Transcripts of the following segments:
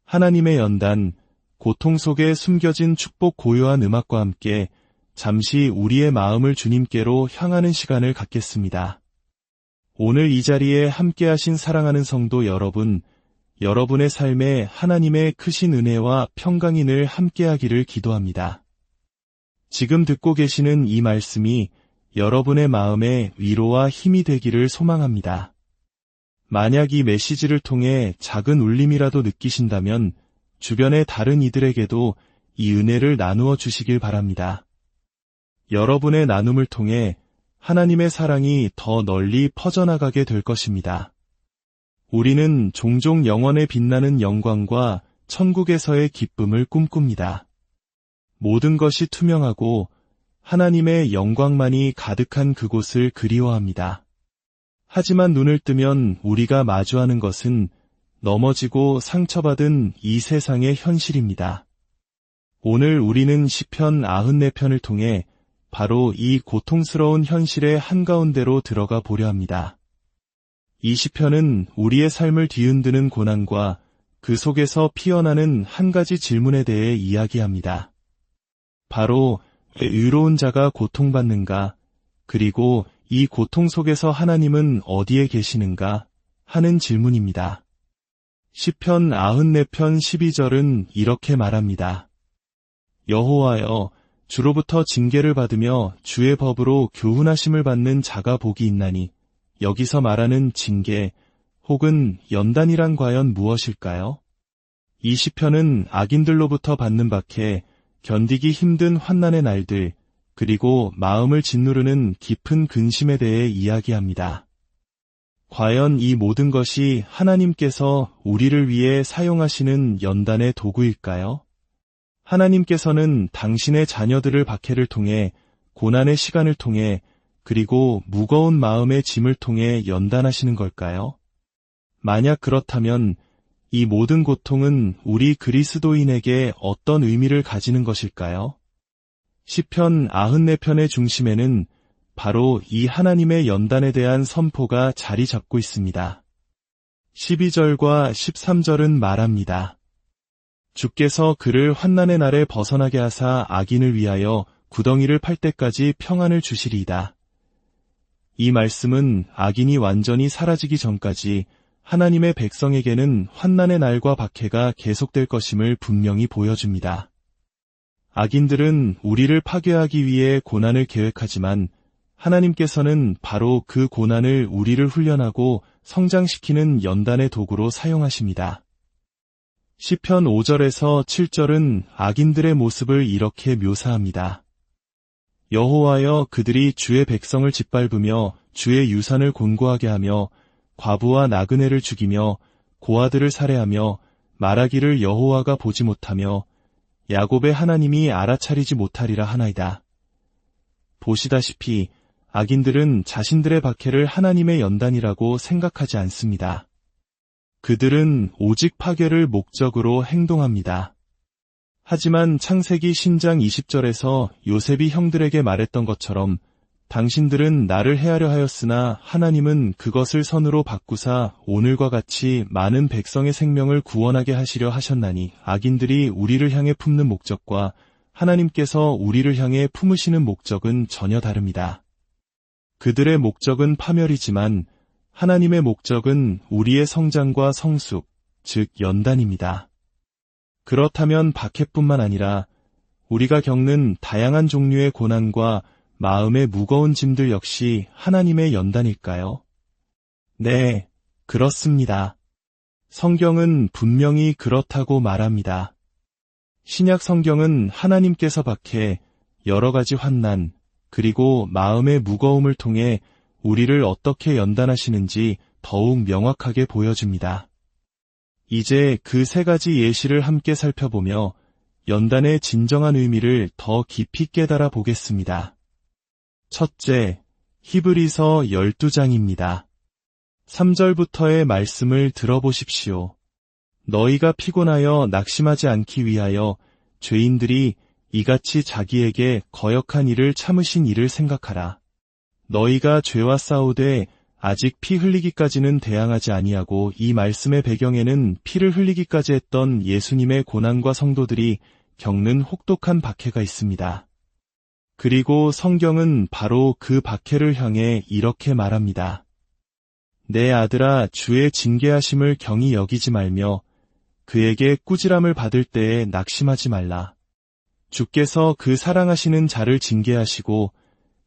하나님의 연단, 고통 속에 숨겨진 축복 고요한 음악과 함께 잠시 우리의 마음을 주님께로 향하는 시간을 갖겠습니다. 오늘 이 자리에 함께하신 사랑하는 성도 여러분, 여러분의 삶에 하나님의 크신 은혜와 평강이 늘 함께하기를 기도합니다. 지금 듣고 계시는 이 말씀이 여러분의 마음에 위로와 힘이 되기를 소망합니다. 만약 이 메시지를 통해 작은 울림이라도 느끼신다면 주변의 다른 이들에게도 이 은혜를 나누어 주시길 바랍니다. 여러분의 나눔을 통해 하나님의 사랑이 더 널리 퍼져나가게 될 것입니다. 우리는 종종 영원에 빛나는 영광과 천국에서의 기쁨을 꿈꿉니다. 모든 것이 투명하고 하나님의 영광만이 가득한 그곳을 그리워합니다. 하지만 눈을 뜨면 우리가 마주하는 것은 넘어지고 상처받은 이 세상의 현실입니다. 오늘 우리는 시편 94편을 통해 바로 이 고통스러운 현실의 한가운데로 들어가 보려 합니다. 이 시편은 우리의 삶을 뒤흔드는 고난과 그 속에서 피어나는 한 가지 질문에 대해 이야기합니다. 바로 왜 의로운 자가 고통받는가? 그리고 이 고통 속에서 하나님은 어디에 계시는가? 하는 질문입니다. 시편 94편 12절은 이렇게 말합니다. 여호와여, 주로부터 징계를 받으며 주의 법으로 교훈하심을 받는 자가 복이 있나니. 여기서 말하는 징계 혹은 연단이란 과연 무엇일까요? 이 시편은 악인들로부터 받는 박해, 견디기 힘든 환난의 날들, 그리고 마음을 짓누르는 깊은 근심에 대해 이야기합니다. 과연 이 모든 것이 하나님께서 우리를 위해 사용하시는 연단의 도구일까요? 하나님께서는 당신의 자녀들을 박해를 통해, 고난의 시간을 통해, 그리고 무거운 마음의 짐을 통해 연단하시는 걸까요? 만약 그렇다면 이 모든 고통은 우리 그리스도인에게 어떤 의미를 가지는 것일까요? 시편 94편의 중심에는 바로 이 하나님의 연단에 대한 선포가 자리 잡고 있습니다. 12절과 13절은 말합니다. 주께서 그를 환난의 날에 벗어나게 하사 악인을 위하여 구덩이를 팔 때까지 평안을 주시리이다. 이 말씀은 악인이 완전히 사라지기 전까지 하나님의 백성에게는 환난의 날과 박해가 계속될 것임을 분명히 보여줍니다. 악인들은 우리를 파괴하기 위해 고난을 계획하지만 하나님께서는 바로 그 고난을 우리를 훈련하고 성장시키는 연단의 도구로 사용하십니다. 시편 5절에서 7절은 악인들의 모습을 이렇게 묘사합니다. 여호와여, 그들이 주의 백성을 짓밟으며 주의 유산을 곤고하게 하며 과부와 나그네를 죽이며 고아들을 살해하며 말하기를 여호와가 보지 못하며 야곱의 하나님이 알아차리지 못하리라 하나이다. 보시다시피 악인들은 자신들의 박해를 하나님의 연단이라고 생각하지 않습니다. 그들은 오직 파괴를 목적으로 행동합니다. 하지만 창세기 신장 20절에서 요셉이 형들에게 말했던 것처럼 당신들은 나를 해하려 하였으나 하나님은 그것을 선으로 바꾸사 오늘과 같이 많은 백성의 생명을 구원하게 하시려 하셨나니 악인들이 우리를 향해 품는 목적과 하나님께서 우리를 향해 품으시는 목적은 전혀 다릅니다. 그들의 목적은 파멸이지만 하나님의 목적은 우리의 성장과 성숙, 즉 연단입니다. 그렇다면 박해뿐만 아니라 우리가 겪는 다양한 종류의 고난과 마음의 무거운 짐들 역시 하나님의 연단일까요? 네, 그렇습니다. 성경은 분명히 그렇다고 말합니다. 신약 성경은 하나님께서 박해, 여러 가지 환난, 그리고 마음의 무거움을 통해 우리를 어떻게 연단하시는지 더욱 명확하게 보여줍니다. 이제 그 세 가지 예시를 함께 살펴보며 연단의 진정한 의미를 더 깊이 깨달아 보겠습니다. 첫째, 히브리서 12장입니다. 3절부터의 말씀을 들어보십시오. 너희가 피곤하여 낙심하지 않기 위하여 죄인들이 이같이 자기에게 거역한 일을 참으신 일을 생각하라. 너희가 죄와 싸우되 아직 피 흘리기까지는 대항하지 아니하고 이 말씀의 배경에는 피를 흘리기까지 했던 예수님의 고난과 성도들이 겪는 혹독한 박해가 있습니다. 그리고 성경은 바로 그 박해를 향해 이렇게 말합니다. 내 아들아, 주의 징계하심을 경히 여기지 말며 그에게 꾸지람을 받을 때에 낙심하지 말라. 주께서 그 사랑하시는 자를 징계하시고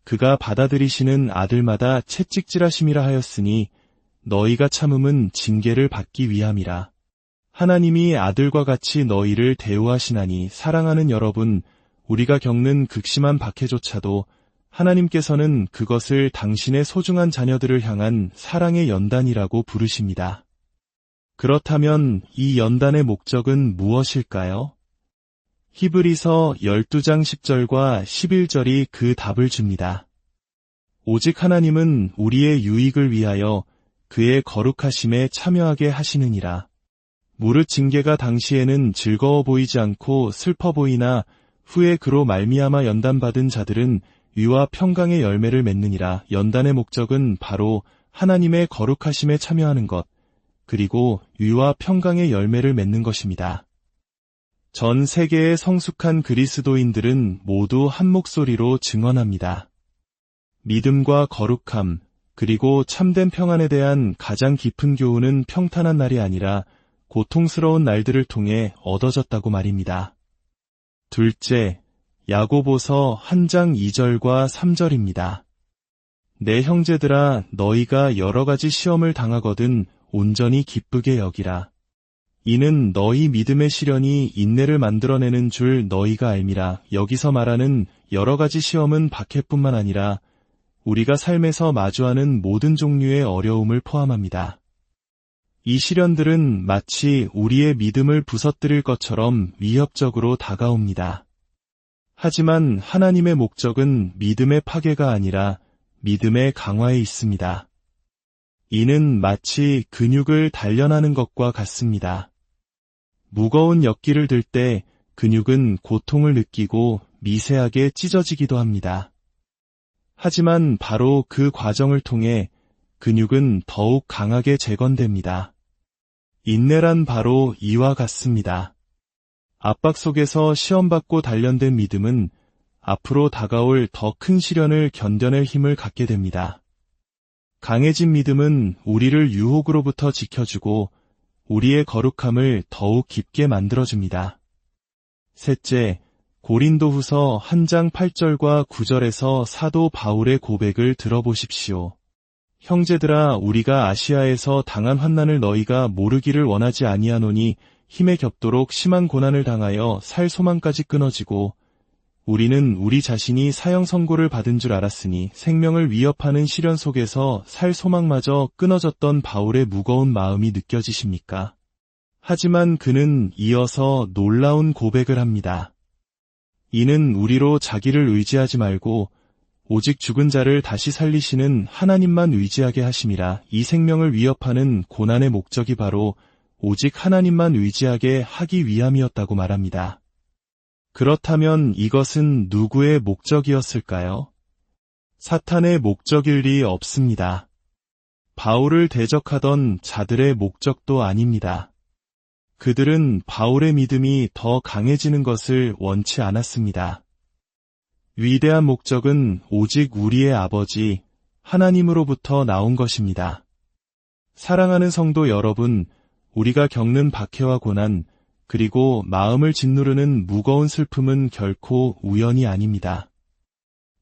그가 받아들이시는 아들마다 채찍질하심이라 하였으니 너희가 참음은 징계를 받기 위함이라. 하나님이 아들과 같이 너희를 대우하시나니 사랑하는 여러분, 우리가 겪는 극심한 박해조차도 하나님께서는 그것을 당신의 소중한 자녀들을 향한 사랑의 연단이라고 부르십니다. 그렇다면 이 연단의 목적은 무엇일까요? 히브리서 12장 10절과 11절이 그 답을 줍니다. 오직 하나님은 우리의 유익을 위하여 그의 거룩하심에 참여하게 하시느니라. 무릇 징계가 당시에는 즐거워 보이지 않고 슬퍼 보이나 후에 그로 말미암아 연단받은 자들은 위와 평강의 열매를 맺느니라. 연단의 목적은 바로 하나님의 거룩하심에 참여하는 것, 그리고 위와 평강의 열매를 맺는 것입니다. 전 세계의 성숙한 그리스도인들은 모두 한 목소리로 증언합니다. 믿음과 거룩함, 그리고 참된 평안에 대한 가장 깊은 교훈은 평탄한 날이 아니라 고통스러운 날들을 통해 얻어졌다고 말입니다. 둘째, 야고보서 1장 2절과 3절입니다. 내 형제들아, 너희가 여러 가지 시험을 당하거든 온전히 기쁘게 여기라. 이는 너희 믿음의 시련이 인내를 만들어내는 줄 너희가 알미라. 여기서 말하는 여러 가지 시험은 박해뿐만 아니라 우리가 삶에서 마주하는 모든 종류의 어려움을 포함합니다. 이 시련들은 마치 우리의 믿음을 부서뜨릴 것처럼 위협적으로 다가옵니다. 하지만 하나님의 목적은 믿음의 파괴가 아니라 믿음의 강화에 있습니다. 이는 마치 근육을 단련하는 것과 같습니다. 무거운 역기를 들 때 근육은 고통을 느끼고 미세하게 찢어지기도 합니다. 하지만 바로 그 과정을 통해 근육은 더욱 강하게 재건됩니다. 인내란 바로 이와 같습니다. 압박 속에서 시험받고 단련된 믿음은 앞으로 다가올 더 큰 시련을 견뎌낼 힘을 갖게 됩니다. 강해진 믿음은 우리를 유혹으로부터 지켜주고 우리의 거룩함을 더욱 깊게 만들어줍니다. 셋째, 고린도후서 1장 8절과 9절에서 사도 바울의 고백을 들어보십시오. 형제들아, 우리가 아시아에서 당한 환난을 너희가 모르기를 원하지 아니하노니 힘에 겹도록 심한 고난을 당하여 살 소망까지 끊어지고 우리는 우리 자신이 사형 선고를 받은 줄 알았으니 생명을 위협하는 시련 속에서 살 소망마저 끊어졌던 바울의 무거운 마음이 느껴지십니까? 하지만 그는 이어서 놀라운 고백을 합니다. 이는 우리로 자기를 의지하지 말고 오직 죽은 자를 다시 살리시는 하나님만 의지하게 하심이라. 이 생명을 위협하는 고난의 목적이 바로 오직 하나님만 의지하게 하기 위함이었다고 말합니다. 그렇다면 이것은 누구의 목적이었을까요? 사탄의 목적일 리 없습니다. 바울을 대적하던 자들의 목적도 아닙니다. 그들은 바울의 믿음이 더 강해지는 것을 원치 않았습니다. 위대한 목적은 오직 우리의 아버지 하나님으로부터 나온 것입니다. 사랑하는 성도 여러분, 우리가 겪는 박해와 고난, 그리고 마음을 짓누르는 무거운 슬픔은 결코 우연이 아닙니다.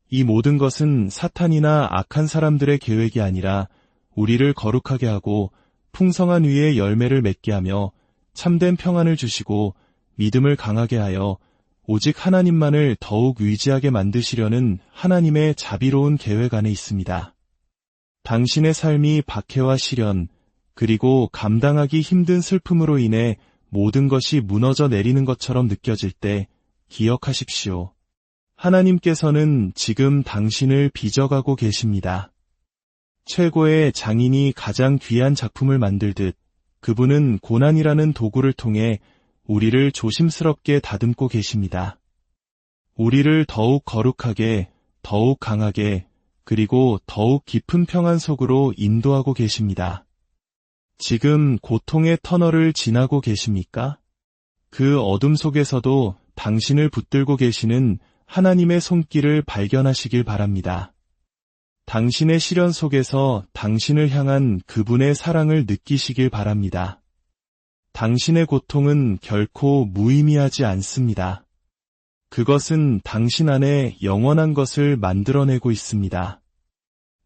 이 모든 것은 사탄이나 악한 사람들의 계획이 아니라 우리를 거룩하게 하고 풍성한 위의 열매를 맺게 하며 참된 평안을 주시고 믿음을 강하게 하여 오직 하나님만을 더욱 의지하게 만드시려는 하나님의 자비로운 계획 안에 있습니다. 당신의 삶이 박해와 시련, 그리고 감당하기 힘든 슬픔으로 인해 모든 것이 무너져 내리는 것처럼 느껴질 때 기억하십시오. 하나님께서는 지금 당신을 빚어가고 계십니다. 최고의 장인이 가장 귀한 작품을 만들듯 그분은 고난이라는 도구를 통해 우리를 조심스럽게 다듬고 계십니다. 우리를 더욱 거룩하게, 더욱 강하게, 그리고 더욱 깊은 평안 속으로 인도하고 계십니다. 지금 고통의 터널을 지나고 계십니까? 그 어둠 속에서도 당신을 붙들고 계시는 하나님의 손길을 발견하시길 바랍니다. 당신의 시련 속에서 당신을 향한 그분의 사랑을 느끼시길 바랍니다. 당신의 고통은 결코 무의미하지 않습니다. 그것은 당신 안에 영원한 것을 만들어내고 있습니다.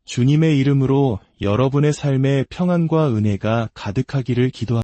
주님의 이름으로 여러분의 삶에 평안과 은혜가 가득하기를 기도합니다.